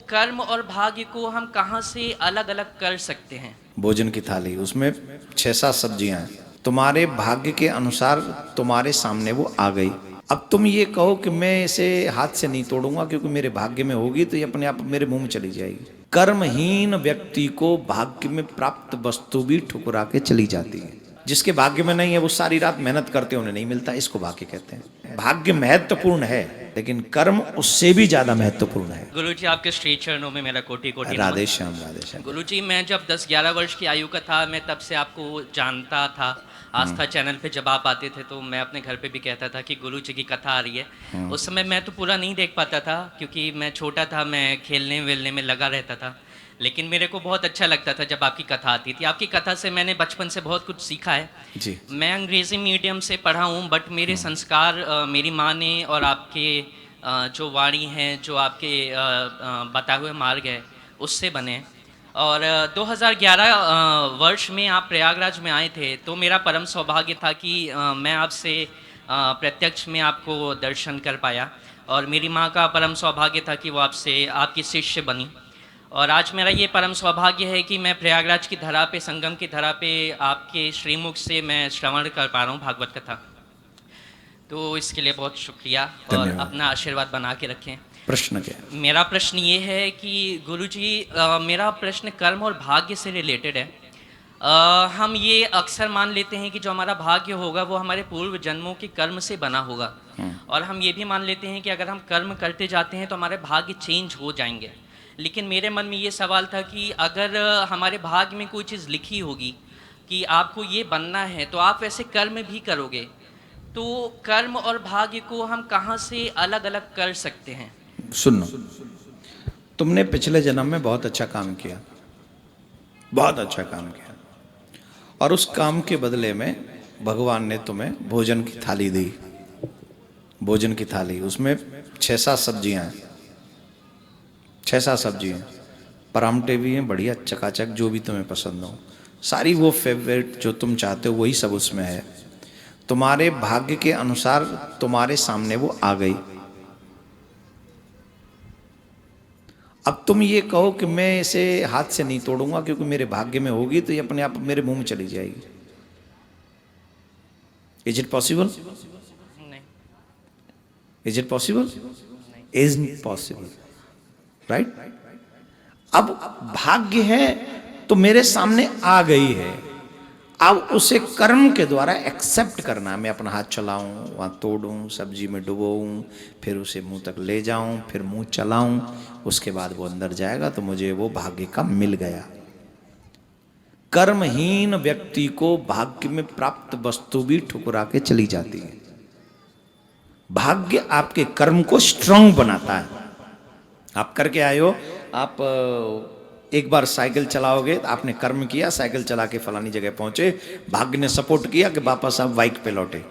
कर्म और भाग्य को हम कहाँ से अलग अलग कर सकते हैं? भोजन की थाली, उसमें 6-7 सब्जियां हैं। तुम्हारे भाग्य के अनुसार तुम्हारे सामने वो आ गई। अब तुम ये कहो कि मैं इसे हाथ से नहीं तोड़ूंगा क्योंकि मेरे भाग्य में होगी तो ये अपने आप मेरे मुंह में चली जाएगी। कर्महीन व्यक्ति को भाग्य में प्राप्त वस्तु भी ठुकरा के चली जाती है। जिसके भाग्य में नहीं है वो सारी रात मेहनत करते उन्हें नहीं मिलता, इसको भाग्य कहते हैं। भाग्य महत्वपूर्ण है लेकिन कर्म उससे भी ज्यादा महत्वपूर्ण है। गुरुजी, आपके श्री चरणों में मेरा कोटि कोटि राधे नमन। श्याम, राधे श्याम। गुरुजी, मैं जब 10-11 वर्ष की आयु का था, मैं तब से आपको जानता था। आस्था चैनल पे जब आप आते थे तो मैं अपने घर पे भी कहता था कि गुरुजी की कथा आ रही है। उस समय मैं तो पूरा नहीं देख पाता था क्योंकि मैं छोटा था, मैं खेलने वेलने में लगा रहता था। लेकिन मेरे को बहुत अच्छा लगता था जब आपकी कथा आती थी। आपकी कथा से मैंने बचपन से बहुत कुछ सीखा है। जी। मैं अंग्रेज़ी मीडियम से पढ़ा हूँ, बट मेरे संस्कार मेरी माँ ने और आपके जो वाणी हैं, जो आपके बताए हुए मार्ग है, उससे बने। और 2011 वर्ष में आप प्रयागराज में आए थे, तो मेरा परम सौभाग्य था कि मैं आपसे प्रत्यक्ष में आपको दर्शन कर पाया। और मेरी माँ का परम सौभाग्य था कि वो आपसे आपकी शिष्य बनी। और आज मेरा ये परम सौभाग्य है कि मैं प्रयागराज की धरा पे, संगम की धरा पे आपके श्रीमुख से मैं श्रवण कर पा रहा हूँ भागवत कथा। तो इसके लिए बहुत शुक्रिया और धन्यवाद। अपना आशीर्वाद बना के रखें। प्रश्न क्या है? मेरा प्रश्न ये है कि गुरुजी, मेरा प्रश्न कर्म और भाग्य से रिलेटेड है। हम ये अक्सर मान लेते हैं कि जो हमारा भाग्य होगा वो हमारे पूर्व जन्मों के कर्म से बना होगा। और हम ये भी मान लेते हैं कि अगर हम कर्म करते जाते हैं तो हमारे भाग्य चेंज हो जाएंगे। लेकिन मेरे मन में ये सवाल था कि अगर हमारे भाग्य में कोई चीज़ लिखी होगी कि आपको ये बनना है, तो आप वैसे कर्म भी करोगे। तो कर्म और भाग्य को हम कहाँ से अलग अलग कर सकते हैं? सुनो, तुमने पिछले जन्म में बहुत अच्छा काम किया, बहुत अच्छा काम किया, और उस काम के बदले में भगवान ने तुम्हें भोजन की थाली दी। भोजन की थाली, उसमें 6-7 सब्जियां हैं। 6-7 सब्जियां, परामठे भी हैं बढ़िया चकाचक, जो भी तुम्हें पसंद हो, सारी वो फेवरेट जो तुम चाहते हो वही सब उसमें है। तुम्हारे भाग्य के अनुसार तुम्हारे सामने वो आ गई। अब तुम ये कहो कि मैं इसे हाथ से नहीं तोड़ूंगा क्योंकि मेरे भाग्य में होगी तो ये अपने आप मेरे मुंह में चली जाएगी। Is it possible? नहीं। Is it possible? Is not possible, right? अब भाग्य है तो मेरे सामने आ गई है, अब उसे कर्म के द्वारा एक्सेप्ट करना। मैं अपना हाथ चलाऊं, वहां तोड़ूं, सब्जी में डुबोऊं, फिर उसे मुंह तक ले जाऊं, फिर मुंह चलाऊं, उसके बाद वो अंदर जाएगा तो मुझे वो भाग्य का मिल गया। कर्महीन व्यक्ति को भाग्य में प्राप्त वस्तु भी ठुकरा के चली जाती है। भाग्य आपके कर्म को स्ट्रांग बनाता है। आप करके आए हो, आप एक बार साइकिल चलाओगे, आपने कर्म किया, साइकिल चला के फलानी जगह पहुंचे, भाग्य ने सपोर्ट किया कि वापस आप बाइक पे लौटे,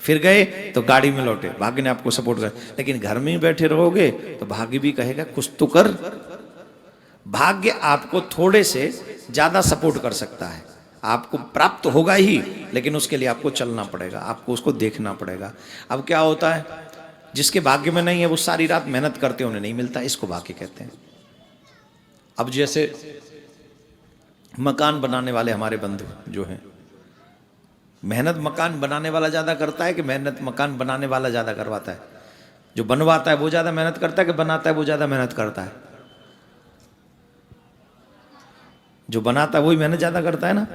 फिर गए तो गाड़ी में लौटे, भाग्य ने आपको सपोर्ट किया। लेकिन घर में ही बैठे रहोगे तो भाग्य भी कहेगा कुछ तो कर। भाग्य आपको थोड़े से ज्यादा सपोर्ट कर सकता है, आपको प्राप्त होगा ही, लेकिन उसके लिए आपको चलना पड़ेगा, आपको उसको देखना पड़ेगा। अब क्या होता है, जिसके भाग्य में नहीं है वो सारी रात मेहनत करते उन्हें नहीं मिलता, इसको भाग्य कहते हैं। अब जैसे मकान बनाने वाले हमारे बंधु जो हैं, मेहनत मकान बनाने वाला ज्यादा करता है कि मेहनत मकान बनाने वाला ज्यादा करवाता है? जो बनवाता है वो ज्यादा मेहनत करता है कि बनाता है वो ज्यादा मेहनत करता है? जो बनाता है वही मेहनत ज्यादा करता है ना।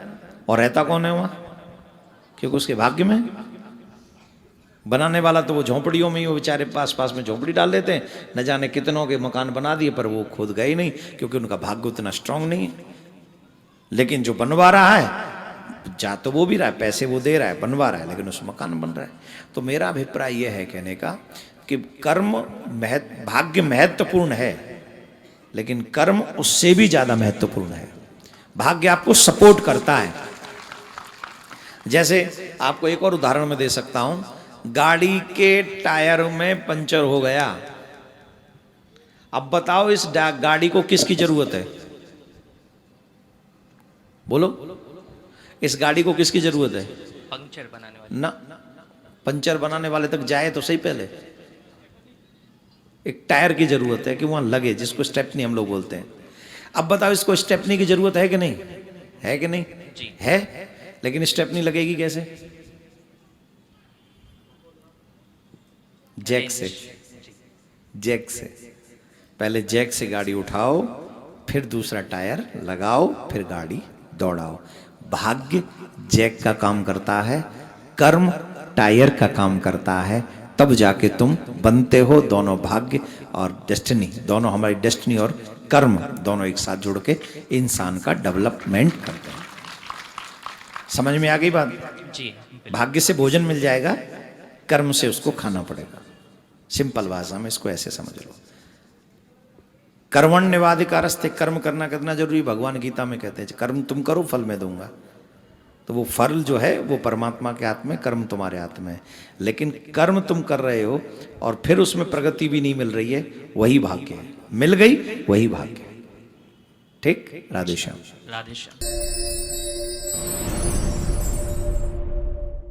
और रहता कौन है वहां? क्योंकि उसके भाग्य में। बनाने वाला तो वो झोंपड़ियों में ही, वो बेचारे पास पास में झोंपड़ी डाल देते हैं, न जाने कितनों के मकान बना दिए, पर वो खुद गए नहीं क्योंकि उनका भाग्य उतना स्ट्रांग नहीं है। लेकिन जो बनवा रहा है, जा तो वो भी रहा है, पैसे वो दे रहा है, बनवा रहा है, लेकिन उस मकान बन रहा है। तो मेरा अभिप्राय यह है कहने का कि कर्म भाग्य महत्वपूर्ण है, लेकिन कर्म उससे भी ज्यादा महत्वपूर्ण है। भाग्य आपको सपोर्ट करता है। जैसे आपको एक और उदाहरण मैं दे सकता हूं, गाड़ी के टायर में पंचर हो गया। अब बताओ इस गाड़ी को किसकी जरूरत है? बोलो, इस गाड़ी को किसकी जरूरत है? पंक्चर बनाने वाले ना, पंचर बनाने वाले तक जाए तो सही पहले। एक टायर की जरूरत है कि वहां लगे, जिसको स्टेपनी हम लोग बोलते हैं। अब बताओ इसको स्टेपनी की जरूरत है कि नहीं? है कि नहीं? जी। है। लेकिन स्टेपनी लगेगी कैसे? जैक से। जैक से। पहले जैक से गाड़ी उठाओ, फिर दूसरा टायर लगाओ, फिर गाड़ी दौड़ाओ। भाग्य जैक का काम करता है, कर्म टायर का काम करता है, तब जाके तुम बनते हो। दोनों भाग्य और डेस्टिनी, दोनों हमारी डेस्टिनी और कर्म दोनों एक साथ जुड़ के इंसान का डेवलपमेंट करते हैं। समझ में आ गई बात? जी बिल्कुल। भाग्य से भोजन मिल जाएगा, कर्म से उसको खाना पड़ेगा। सिंपल भाषा में इसको ऐसे समझ लो। कर्मण्यवाधिकारस्ते, कर्म करना कितना जरूरी भगवान गीता में कहते हैं। कर्म तुम करो, फल मैं दूंगा। तो वो फल जो है वो परमात्मा के हाथ में, कर्म तुम्हारे हाथ में है। लेकिन कर्म तुम कर रहे हो और फिर उसमें प्रगति भी नहीं मिल रही है, वही भाग्य है। मिल गई वही भाग्य है। ठीक? राधे श्याम। राधे श्याम।